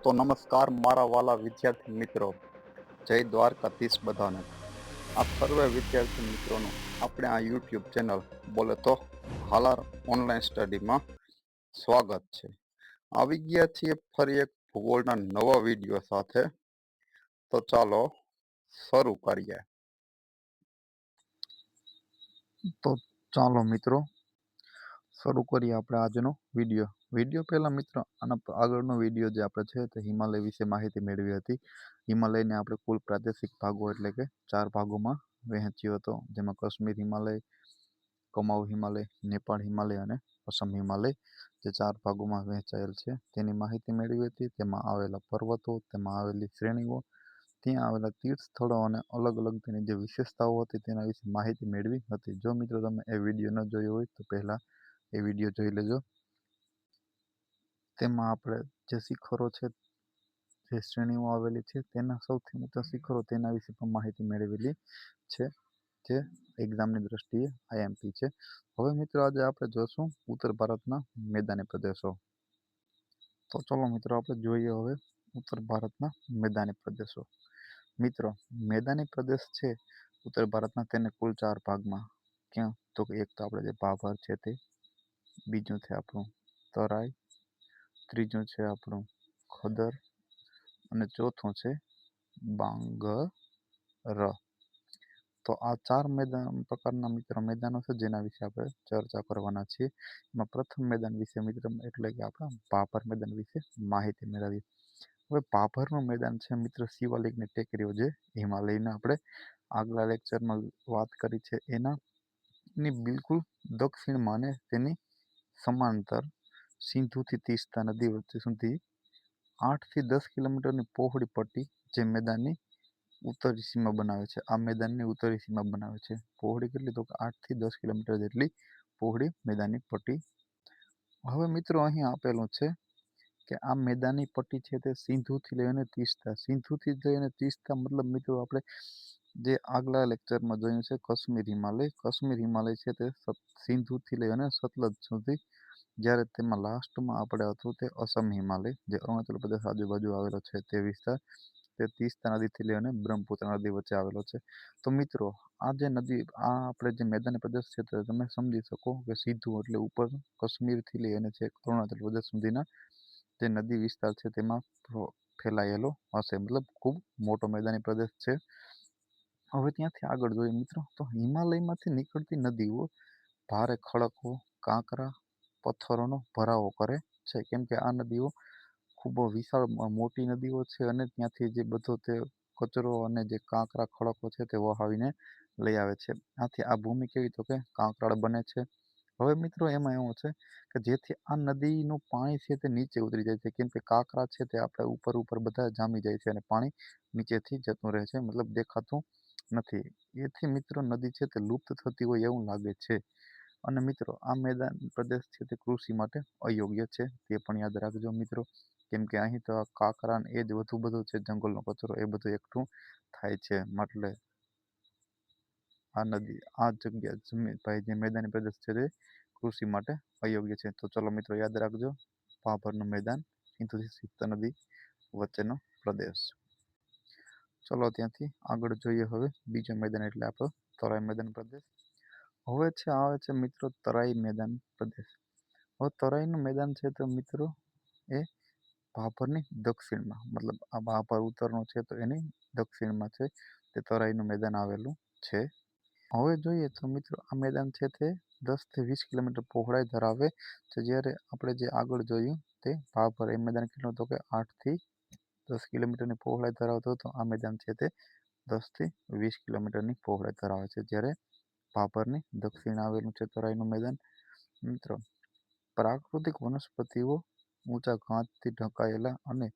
તો નમસ્કાર મારા વાલા વિદ્યાર્થી મિત્રો, જય દ્વારકાધીશ બધાને. આપ સર્વે વિદ્યાર્થી મિત્રોનું આપણે આ યુટ્યુબ ચેનલ બોલે તો હાલાર ઓનલાઈન સ્ટડીમાં સ્વાગત છે. આવી ગયા છીએ ફરી એક ભૂગોળના નવા વિડીયો સાથે. તો ચાલો શરૂ કરીએ. તો ચાલો મિત્રો શરૂ કરીએ આપણે આજનો વિડીયો પહેલા મિત્રો આના આગળનો વિડીયો જે આપણે છે તે હિમાલય વિશે માહિતી મેળવી હતી. હિમાલયને આપણે કુલ પ્રાદેશિક ભાગો એટલે કે 4 ભાગોમાં વહેંચ્યો હતો, જેમાં કાશ્મીર હિમાલય, કુમાઉ હિમાલય, નેપાળ હિમાલય અને અસમ હિમાલય જે 4 ભાગોમાં વહેંચાયેલ છે તેની માહિતી મેળવી હતી. તેમાં આવેલા પર્વતો, તેમાં આવેલી શ્રેણીઓ, ત્યાં આવેલા તીર્થ સ્થળો અને અલગ અલગ તેની જે વિશેષતાઓ હતી તેના વિશે માહિતી મેળવી હતી. જો મિત્રો તમે એ વિડીયો ન જોયો હોય તો પહેલાં એ વિડીયો જોઈ લેજો. તેમાં આપણે જે શિખરો છે, જે શ્રેણીઓ આવેલી છે તેના સૌથી ઊંચા શિખરો તેના વિશે પણ માહિતી મેળવેલી છે, જે એક્ઝામની દ્રષ્ટિએ આઈએમપી છે. હવે મિત્રો આજે આપણે જોશું ઉત્તર ભારતના મેદાની પ્રદેશો. તો ચલો મિત્રો આપણે જોઈએ હવે ઉત્તર ભારતના મેદાની પ્રદેશો. મિત્રો મેદાની પ્રદેશ છે ઉત્તર ભારતના, તેને કુલ 4 ભાગમાં ક્યાં તો એક તો આપણે જે ભાભર છે તે, બીજું છે આપણું તરાઈ, ત્રીજું છે આપણું ખદર અને ચોથું છે બાંગર. તો આ 4 પ્રકારના મિત્રો મેદાનો છે જેના વિશે આપણે ચર્ચા કરવાના છીએ. એમાં પ્રથમ મેદાન વિશે મિત્રો એટલે કે આપણા ભાભર મેદાન વિશે માહિતી મેળવીએ. હવે ભાભરનું મેદાન છે મિત્રો શિવાલિકની ટેકરીઓ, જે હિમાલયના આપણે આગલા લેક્ચરમાં વાત કરી છે એની બિલકુલ દક્ષિણમાં અને તેની સમાંતર સિંધુથી તીસ્તા નદી વચ્ચે સુધી 8 થી 10 કિલોમીટરની પહોળી પટ્ટી જે મેદાનની ઉત્તરી સીમા બનાવે છે. આ મેદાનની ઉત્તરી સીમા બનાવે છે. પહોળી કેટલી તો 8 થી 10 કિલોમીટર જેટલી પહોળી મેદાનની પટ્ટી. હવે મિત્રો અહીં આપેલું છે કે આ મેદાની પટ્ટી છે તે સિંધુથી લઈને તીસ્તા મતલબ મિત્રો આપણે જે આગલા લેક્ચરમાં જોયું છે કાશ્મીર હિમાલય છે તે સિંધુથી લઈને સતલજ સુધી, જ્યારે તેમાં લાસ્ટમાં આપણે હતું તે અસમ હિમાલય, જે અરુણાચલ પ્રદેશ આજુબાજુ આવેલો છે તે વિસ્તાર, તે તીસ્તા નદીથી લઈને બ્રહ્મપુત્ર નદી વચ્ચે આવેલો છે. તો મિત્રો આ જે નદી, આ આપણે જે મેદાની પ્રદેશ છે તે તમે સમજી શકો કે સીધું એટલે ઉપર કાશ્મીરથી લઈને છે અરુણાચલ પ્રદેશ સુધીના જે નદી વિસ્તાર છે તેમાં ફેલાયેલો હશે, મતલબ ખૂબ મોટો મેદાની પ્રદેશ છે. હવે ત્યાંથી આગળ જોઈએ મિત્રો તો હિમાલયમાંથી નીકળતી નદીઓ ભારે ખડકો, કાંકરા, પથ્થરોનો ભરાવો કરે છે, કેમ કે આ નદીઓ ખૂબ વિશાળ મોટી નદીઓ છે અને ત્યાંથી જે બધો તે કચરો અને જે કાંકરા ખડકો છે તે વહાવીને લઈ આવે છે. આથી આ ભૂમિ કેવી તો કે કાંકરાળ બને છે. હવે મિત્રો એમાં એવું છે કે જેથી આ નદીનું પાણી છે તે નીચે ઉતરી જાય છે, કેમ કે કાંકરા છે તે આપણે ઉપર બધા જામી જાય છે અને પાણી નીચેથી જતું રહે છે, મતલબ દેખાતું નથી. એથી મિત્રો નદી છે તે લુપ્ત થતી હોય એવું લાગે છે. અને મિત્રો આ મેદાન પ્રદેશ છે તે કૃષિ માટે અયોગ્ય છે, તે પણ યાદ રાખજો મિત્રો, કેમ કે અહીં તો કાંકરા એ જ વધુ બધું છે, જંગલનો કચરો એ બધું એકઠું થાય છે. એટલે આ નદી, આ જગ્યા જમીન ભાઈ જે મેદાની પ્રદેશ છે તે કૃષિ માટે અયોગ્ય છે. તો ચલો મિત્રો યાદ રાખજો, ભાભરનું મેદાન સિંધુથી તીસ્તા નદી વચ્ચેનો પ્રદેશ. ચલો ત્યાંથી આગળ જોઈએ હવે બીજો મેદાન એટલે આપણો તરાઈ મેદાન પ્રદેશ. હવે આવે છે મિત્રો તરાઈ મેદાન પ્રદેશ. હવે તરાઈનું મેદાન છે તો મિત્રો એ ભાભરની દક્ષિણમાં, મતલબ આ ભાભર ઉત્તરનો છે તો એની દક્ષિણમાં છે તે તરાઈનું મેદાન આવેલું છે. હવે જોઈએ તો મિત્રો આ મેદાન છે તે 10 થી 20 કિલોમીટર પહોળાઈ ધરાવે છે, જ્યારે આપણે જે આગળ જોયું તે ભાભર એ મેદાન કેટલું તો કે 8 થી 10 કિલોમીટરની પહોળાઈ ધરાવતો હતો. આ મેદાન છે તે 10 થી 20 કિલોમીટરની પહોળાઈ ધરાવે છે, જ્યારે ભાભરની દક્ષિણ આવેલું છે તરાઈનું મેદાન. મિત્રો પ્રાકૃતિક વનસ્પતિઓ, ઊંચા ઘાસથી ઢંકાયેલા અને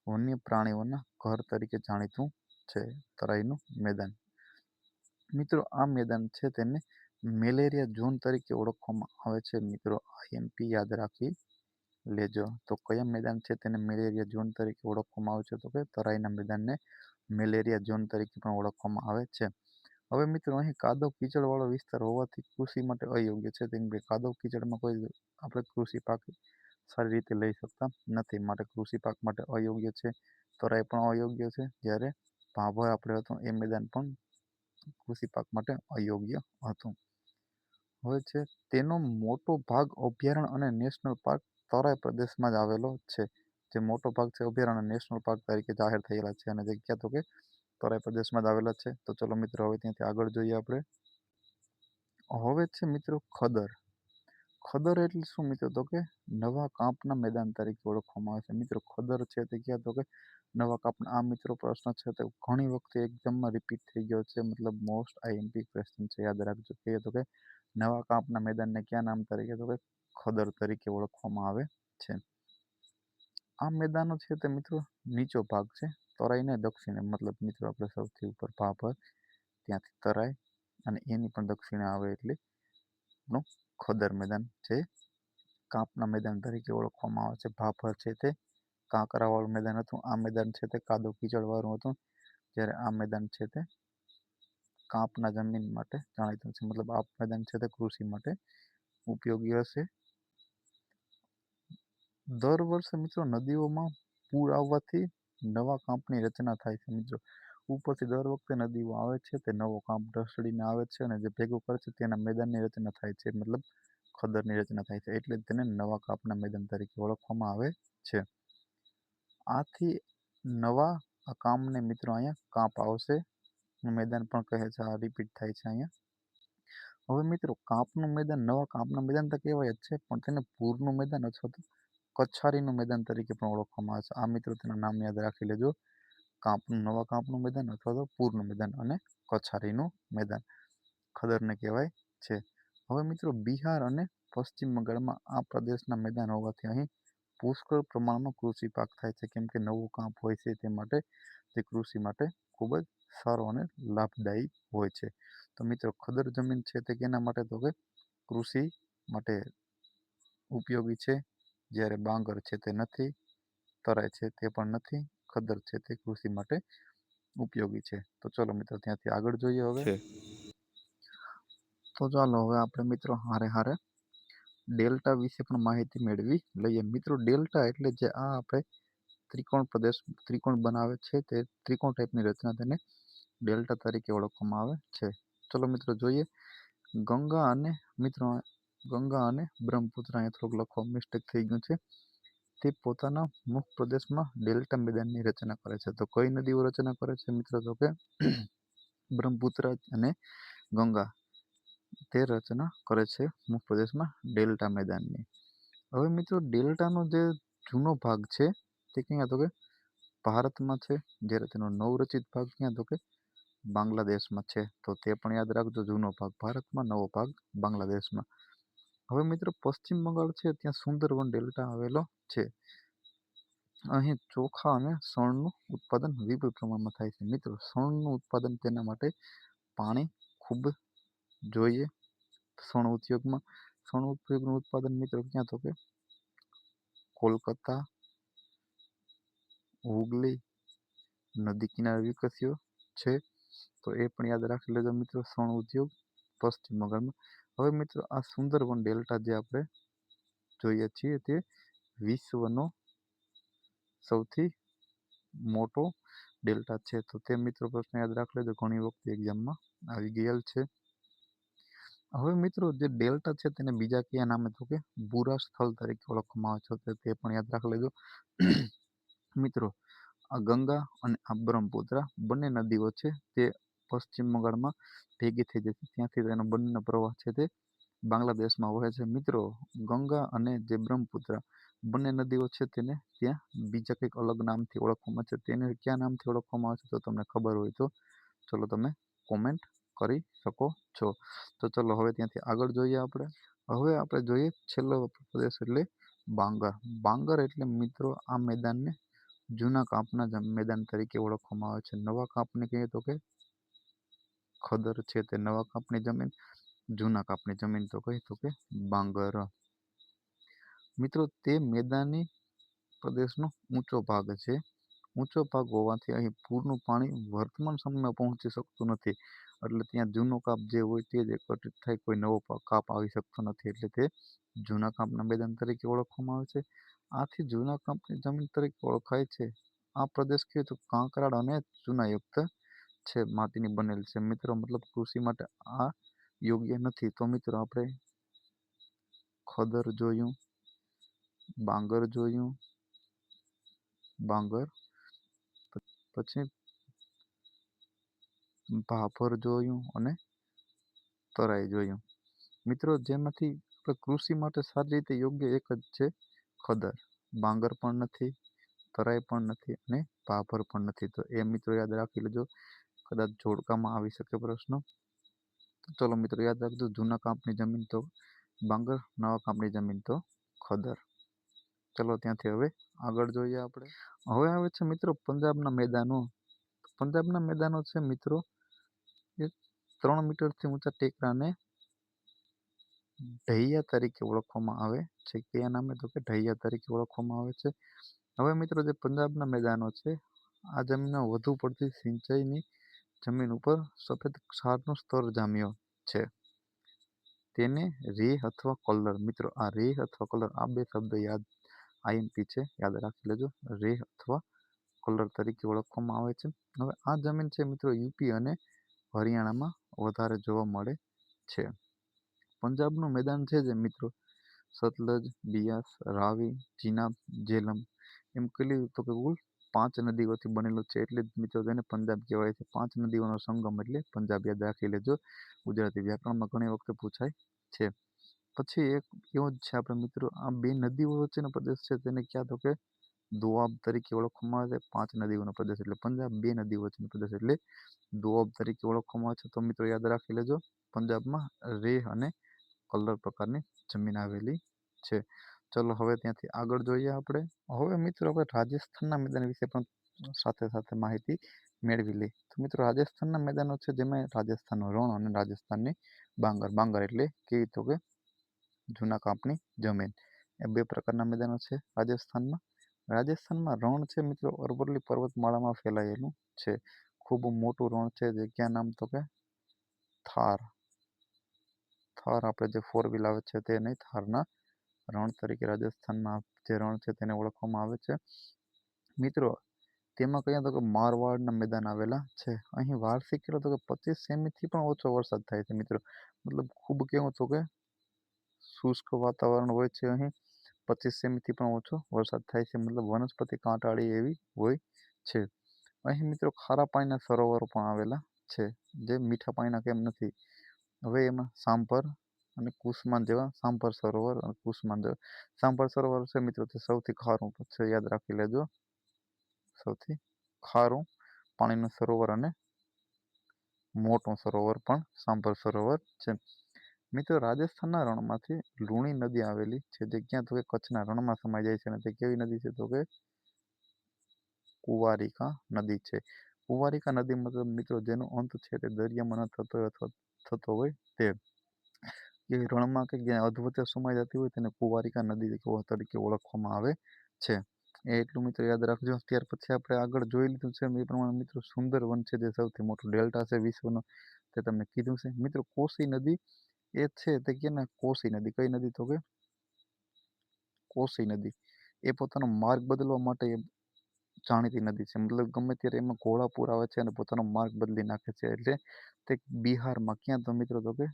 વન્ય પ્રાણીઓના ઘર તરીકે જાણીતું છે તરાઈનું મેદાન. મિત્રો આ મેદાન છે તેને મેલેરિયા ઝોન તરીકે ઓળખવામાં આવે છે. મિત્રો આઈએમપી યાદ રાખી લેજો. તો કયા મેદાન છે તેને મેલેરિયા ઝોન તરીકે ઓળખવામાં આવે છે તો કે તરાઈના મેદાનને મેલેરિયા ઝોન તરીકે પણ ઓળખવામાં આવે છે. હવે મિત્રો અહીં કાદવ કીચડ વાળો વિસ્તાર હોવાથી કૃષિ માટે અયોગ્ય છે, કેમ કે કાદવ કીચડમાં કોઈ આપણે કૃષિ પાક સારી રીતે લઈ શકતા નથી, માટે કૃષિ પાક માટે અયોગ્ય છે. તરાઈ પણ અયોગ્ય છે, જ્યારે ભાભર આપણે હતું એ મેદાન પણ કૃષિ પાક માટે અયોગ્ય હતું. હવે છે તેનો મોટો ભાગ અભયારણ્ય અને નેશનલ પાર્ક તરાઈ પ્રદેશમાં જ આવેલો છે. જે મોટો ભાગ છે અભયારણ્ય અને નેશનલ પાર્ક તરીકે જાહેર થયેલા છે, અને જગ્યા તો કે તરાઈ પ્રદેશમાં જ આવેલા છે. તો ચલો મિત્રો હવે ત્યાંથી આગળ જોઈએ આપણે. હવે છે મિત્રો ખદર. ખદર એટલે શું મિત્રો? તો કે નવા કાંપના મેદાન તરીકે ઓળખવામાં આવે છે. મિત્રો ખદર છે તે ક્યાં? તો કે નવા કાપના. આ મિત્રો પ્રશ્ન છે તે ઘણી વખતે એક્ઝામમાં રિપીટ થઈ ગયો છે, મતલબ મોસ્ટ આઈએમપી ક્વેશ્ચન છે, યાદ રાખજો. કે તો કે નવા કાપના મેદાનને ક્યાં નામ તરીકે? તો કે ખદર તરીકે ઓળખવામાં આવે છે. આ મેદાનો છે તે મિત્રો નીચો ભાગ છે તરાઈને દક્ષિણે, મતલબ મિત્રો આપણે સૌથી ઉપર ભાભર, ત્યાંથી તરાઈ, અને એની પણ દક્ષિણે આવે એટલે આપણું ખદર મેદાન જે કાપના મેદાન તરીકે ઓળખવામાં આવે છે. ભાભર છે તે કાંકરાવાળું મેદાન હતું. આ મેદાન છે તે કાદવ કીચડવાળું હતું, જ્યારે આ મેદાન છે તે કાપના જમીન માટે જાણીતું છે, મતલબ આ મેદાન છે તે કૃષિ માટે ઉપયોગી હશે. દર વર્ષે મિત્રો નદીઓમાં પૂર આવવાથી નવા કાંપની રચના થાય છે. મિત્રો ઉપરથી દર વખતે નદીઓ આવે છે, તે નવો કાંપ ઢસડીને આવે છે, અને જે ભેગું કરે છે તેના મેદાનની રચના થાય છે, મતલબ ખદરની રચના થાય છે. એટલે જ તેને નવા કાંપના મેદાન તરીકે ઓળખવામાં આવે છે. આથી નવા કામને મિત્રો અહીંયા કાંપ આવશે, મેદાન પણ કહે છે. આ રિપીટ થાય છે અહીંયા. હવે મિત્રો કાંપનું મેદાન, નવા કાંપના મેદાન તો કહેવાય જ છે, પણ તેને પૂરનું મેદાન અથવા તો કછારીનું મેદાન તરીકે પણ ઓળખવામાં આવે છે. આ મિત્રો તેના નામ યાદ રાખી લેજો. નવા કાંપનું મેદાન અથવા તો પૂરનું મેદાન અને કછારીનું મેદાન ખદરને કહેવાય છે. હવે મિત્રો બિહાર અને પશ્ચિમ બંગાળમાં આ પ્રદેશના મેદાન હોવાથી અહીં પુષ્કળ પ્રમાણમાં કૃષિ પાક થાય છે, કેમ કે નવું કાંપ હોય છે તે માટે તે કૃષિ માટે ખૂબ જ સારો અને લાભદાયી હોય છે. તો મિત્રો ખદર જમીન છે તે કેના માટે? તો કે કૃષિ માટે ઉપયોગી છે, જ્યારે બાંગર છે તે નથી, તરાઈ છે તે પણ નથી, ખદર છે તે કૃષિ માટે ઉપયોગી છે. તો ચલો મિત્રો ત્યાંથી આગળ જોઈએ હવે. છે. તો ચાલો હવે આપણે મિત્રો હારે હારે ડેલ્ટા વિશે પણ માહિતી મેળવી લઈએ. મિત્રો ડેલ્ટા એટલે જે આ આપણે ત્રિકોણ બનાવે છે, તે ત્રિકોણ ટાઈપની રચના તેને ડેલ્ટા તરીકે ઓળખવામાં આવે છે. ચલો મિત્રો જોઈએ. ગંગા અને બ્રહ્મપુત્ર, અહીંયા થોડુંક લખવા મિસ્ટેક થઈ ગયું છે. તે પોતાના મુખ પ્રદેશમાં ડેલ્ટા મેદાનની રચના કરે છે. તો કઈ નદીઓ રચના કરે છે મિત્રો? તો કે બ્રહ્મપુત્ર અને ગંગા તે રચના કરે છે મુખ પ્રદેશમાં ડેલ્ટા મેદાનની. હવે મિત્રો ડેલ્ટાનો જે જૂનો ભાગ છે તે ક્યાં? તો કે ભારતમાં છે, જ્યારે તેનો નવરચિત ભાગ ક્યાં? તો કે બાંગ્લાદેશમાં છે. તો તે પણ યાદ રાખજો. જૂનો ભાગ ભારતમાં, નવો ભાગ બાંગ્લાદેશમાં. હવે મિત્રો પશ્ચિમ બંગાળ છે, ત્યાં સુંદરવન ડેલ્ટા આવેલો છે. અહીં ચોખા અને શણનું ઉત્પાદન વિપુલ પ્રમાણમાં થાય છે. મિત્રો શણનું ઉત્પાદન તેના માટે પાણી ખૂબ જોઈએ. શણ ઉદ્યોગનું ઉત્પાદન મિત્રો ક્યાં? તો કે કોલકાતા, હુગલી નદી કિનારે વિકસ્યો છે. તો એ પણ યાદ રાખી લેજો મિત્રો, શણ ઉદ્યોગ પશ્ચિમ બંગાળમાં. હવે મિત્રો આ સુંદરવન ડેલ્ટા જે આપણે જોઈએ છીએ તે વિશ્વનો સૌથી મોટો ડેલ્ટા છે. તો તે મિત્રો પ્રશ્ન યાદ રાખી લેજો, ઘણી વખત એક્ઝામમાં આવી ગયેલ છે. હવે મિત્રો જે ડેલ્ટા છે તેને બીજા કયા નામે? તો કે બુરા સ્થળ તરીકે ઓળખવામાં આવે છે. તે પણ યાદ રાખી લેજો. મિત્રો આ ગંગા અને આ બ્રહ્મપુત્રા બંને નદીઓ છે તે પશ્ચિમ બંગાળમાં ભેગી થઈ જાય છે. ત્યાંથી તેનો બંનેનો પ્રવાહ છે તે બાંગ્લાદેશમાં વહે છે. મિત્રો ગંગા અને જે બ્રહ્મપુત્રા બંને નદીઓ છે તેને ત્યાં બીજા કંઈક અલગ નામથી ઓળખવામાં છે. તેને કયા નામથી ઓળખવામાં આવે છે? તો તમને ખબર હોય તો ચલો તમે કોમેન્ટ કરી શકો છો. તો ચલો હવે ત્યાંથી આગળ જોઈએ આપણે. હવે આપણે જોઈએ છેલ્લો પ્રદેશ એટલે બાંગર. બાંગર એટલે મિત્રો આ મેદાનને જૂના કાંપના મેદાન તરીકે ઓળખવામાં આવે છે. નવા કાંપને કહીએ તો કે ખદર છે તે નવા કાંપની જમીન, જૂના કાંપની જમીન તો કહી તો કે બાંગર. મિત્રો તે મેદાની પ્રદેશનો ઊંચો ભાગ છે. ઊંચો ભાગ હોવાથી અહીં પૂરનું પાણી વર્તમાન સમયમાં પહોંચી શકતું નથી. એટલે ત્યાં જૂનો કાપ જે હોય તે જ એકત્રિત થાય, કોઈ નવો કાપ આવી શકતો નથી, એટલે તે જૂના કાપના મેદાન તરીકે ઓળખવામાં આવે છે. આથી જૂના કાપની જમીન તરીકે ઓળખાય છે. આ પ્રદેશ કહીએ તો કાંકરાળ અને ચૂનાયુક્ત છે, માટીની બનેલ છે મિત્રો, મતલબ કૃષિ માટે આ યોગ્ય નથી. તો મિત્રો આપણે ખદર જોયું, બાંગર જોયું, બાંગર પછી ભાભર જોયું અને તરાઈ જોયું. મિત્રો જેમાંથી આપણે કૃષિ માટે સારી રીતે યોગ્ય એક જ છે ખદર. બાંગર પણ નથી, તરાઈ પણ નથી અને ભાભર પણ નથી. તો એ મિત્રો યાદ રાખી લેજો, કદાચ જોડકામાં આવી શકે પ્રશ્ન. તો ચલો મિત્રો યાદ રાખજો, જૂના કાપની જમીન તો બાંગર, નવા કાપની જમીન તો ખદર. ચલો ત્યાંથી હવે આગળ જોઈએ આપણે. હવે આવે છે મિત્રો પંજાબના મેદાનો. પંજાબના મેદાનો છે મિત્રો એ 3 મીટરથી ઊંચા ટેકરાને ઢૈયા તરીકે ઓળખવામાં આવે છે. કયા નામે? તો કે ઢૈયા તરીકે ઓળખવામાં આવે છે. હવે મિત્રો જે પંજાબના મેદાનો છે, આ જમીનમાં વધુ પડતી સિંચાઈની જમીન ઉપર સફેદ ક્ષારનું સ્તર જામ્યો છે. તેને રેહ અથવા કલર, મિત્રો આ રેહ અથવા કલર, આ બે શબ્દ યાદ આઈએમપી છે, યાદ રાખી લેજો. રેહ અથવા કલર તરીકે ઓળખવામાં આવે છે. હવે આ જમીન છે મિત્રો યુપી અને હરિયાણામાં વધારે જોવા મળે છે. પંજાબનું મેદાન છે જે મિત્રો સતલજ, બિયાસ, રાવી, ચિનાબ, જેલમ એમ કહેલી તો કે કુલ 5 નદીઓથી બનેલું છે, એટલે જ મિત્રો તેને પંજાબ કહેવાય છે. 5 નદીઓનો સંગમ એટલે પંજાબ, યાદ રાખી લેજો. ગુજરાતી વ્યાકરણમાં ઘણી વખતે પૂછાય છે. પછી એક એવો જ છે આપણે મિત્રો, આ બે નદીઓ વચ્ચેનો પ્રદેશ છે તેને ક્યાં તો કે દોઆબ તરીકે ઓળખવામાં આવે છે. 5 નદીઓનો પ્રદેશ એટલે પંજાબ, બે નદીઓ વચ્ચેનો પ્રદેશ એટલે દોઆબ તરીકે ઓળખવામાં આવે છે. તો મિત્રો યાદ રાખી લેજો, પંજાબમાં રેહ અને કલર પ્રકારની જમીન આવેલી છે. ચલો હવે ત્યાંથી આગળ જોઈએ આપણે. હવે મિત્રો આપણે રાજસ્થાનના મેદાન વિશે પણ સાથે સાથે માહિતી મેળવી લઈ. તો મિત્રો રાજસ્થાનના મેદાનો છે જેમાં રાજસ્થાનનું રણ અને રાજસ્થાનની બાંગર. બાંગર એટલે કેવી તો કે જૂના કાપની જમીન. એ બે પ્રકારના મેદાનો છે રાજસ્થાનમાં. રાજસ્થાનમાં રણ છે મિત્રો અરવલ્લી પર્વતમાળામાં ફેલાયેલું છે. ખૂબ મોટું રણ છે, જગ્યા નામ તો કે થાર. થાર આપણે જે 4 વ્હીલ આવે છે તે નહીં, થારના રણ તરીકે રાજસ્થાનમાં જે રણ છે તેને ઓળખવામાં આવે છે. મિત્રો તેમાં કહીએ તો કે મારવાડના મેદાન આવેલા છે. અહીં વાર્ષિક કેટલો તો કે 25 સેમીથી પણ ઓછો વરસાદ થાય છે મિત્રો. મતલબ ખૂબ કેવું તો કે શુષ્ક વાતાવરણ હોય છે. અહીં 25 સેમીથી પણ ઓછો વરસાદ થાય છે. મતલબ વનસ્પતિ કાંટાળી એવી હોય છે. અહીં મિત્રો ખારા પાણીના સરોવરો પણ આવેલા છે, જે મીઠા પાણીના કેમ નથી. હવે એમાં સાંભર અને કુસમાન જેવા, સાંભર સરોવર અને કુસમાન જેવા. સાંભર સરોવર છે મિત્રો તે સૌથી ખારું છે, યાદ રાખી લેજો. સૌથી ખારું પાણીનું સરોવર અને મોટું સરોવર પણ સાંભર સરોવર છે. મિત્રો રાજસ્થાનના રણમાંથી લુણી નદી આવેલી છે, જે ક્યાં તો કે કચ્છના રણમાં સમાઈ જાય છે. અને તે કેવી નદી છે તો કે કુંવારિકા નદી છે. કુંવારિકા નદી મતલબ મિત્રો જેનો અંત છે તે દરિયામાં ન થતો હોય અથવા થતો હોય તે, એ રણમાં કે જ્યાં અધવચ્ચે સમાઈ જતી હોય તેને કુંવારિકા નદી તરીકે ઓળખવામાં આવે છે. એ એટલું મિત્રો યાદ રાખજો. ત્યાર પછી આપણે આગળ જોઈ લીધું છે એ પ્રમાણે મિત્રો સુંદરવન છે જે સૌથી મોટું ડેલ્ટા છે વિશ્વનો, તે તમને કીધું છે. મિત્રો કોસી નદી એ છે તે કે ને કોસી નદી, કઈ નદી તો કે કોસી નદી, એ પોતાનો માર્ગ બદલવા માટે જાણીતી નદી છે. મતલબ ગમે ત્યારે એમાં ઘોડાપૂર આવે છે અને પોતાનો માર્ગ બદલી નાખે છે. એટલે તે બિહારમાં ક્યાં તો મિત્રો તો કે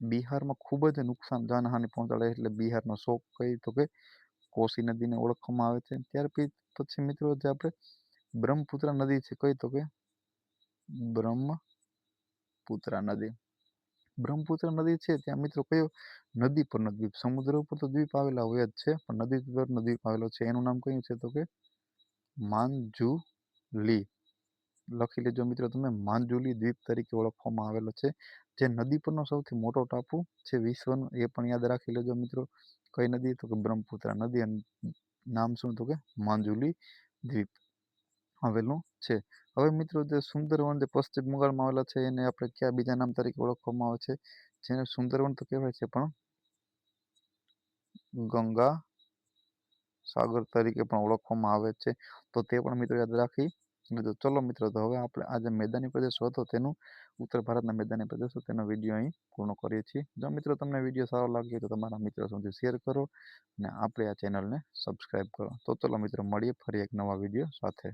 બિહારમાં ખૂબ જ નુકસાન, જાનહાનિ પહોંચાડે, એટલે બિહારનો શોક કઈ તો કે કોસી નદીને ઓળખવામાં આવે છે. ત્યાર પછી મિત્રો જે આપણે બ્રહ્મપુત્ર નદી છે, કઈ તો કે બ્રહ્મપુત્ર નદી. બ્રહ્મપુત્ર નદી છે ત્યાં મિત્રો કયો નદી પરનો દ્વીપ, સમુદ્ર ઉપર તો દ્વીપ આવેલા હોય જ છે પણ નદી પરનો દ્વીપ આવેલો છે, એનું નામ કયું છે તો કે માંજુલી. લખી લેજો મિત્રો તમે, માંજુલી દ્વીપ તરીકે ઓળખવામાં આવેલો છે. જે નદી પરનો સૌથી મોટો ટાપુ છે વિશ્વનો, એ પણ યાદ રાખી લેજો મિત્રો. કઈ નદી તો કે બ્રહ્મપુત્ર નદી, અને નામ શું તો કે માંજુલી દ્વીપ આવેલું છે. હવે મિત્રો જે સુંદરવન જે પશ્ચિમ બંગાળમાં આવેલા છે એને આપણે કયા બીજા નામ તરીકે ઓળખવામાં આવે છે, જેને સુંદરવન તો કહેવાય છે પણ ગંગા સાગર તરીકે પણ ઓળખવામાં આવે છે. તો તે પણ મિત્રો યાદ રાખી તો ચલો મિત્રો, તો હવે આપણે આ જે મેદાની પ્રદેશો હતો તેનું ઉત્તર ભારતના મેદાની પ્રદેશો તેનો વિડીયો અહીં પૂર્ણ કરીએ છીએ. જો મિત્રો તમને વિડીયો સારો લાગ્યો તો તમારા મિત્રો સુધી શેર કરો અને આપણે આ ચેનલને સબસ્ક્રાઈબ કરો. તો ચલો મિત્રો, મળીએ ફરી એક નવા વિડીયો સાથે.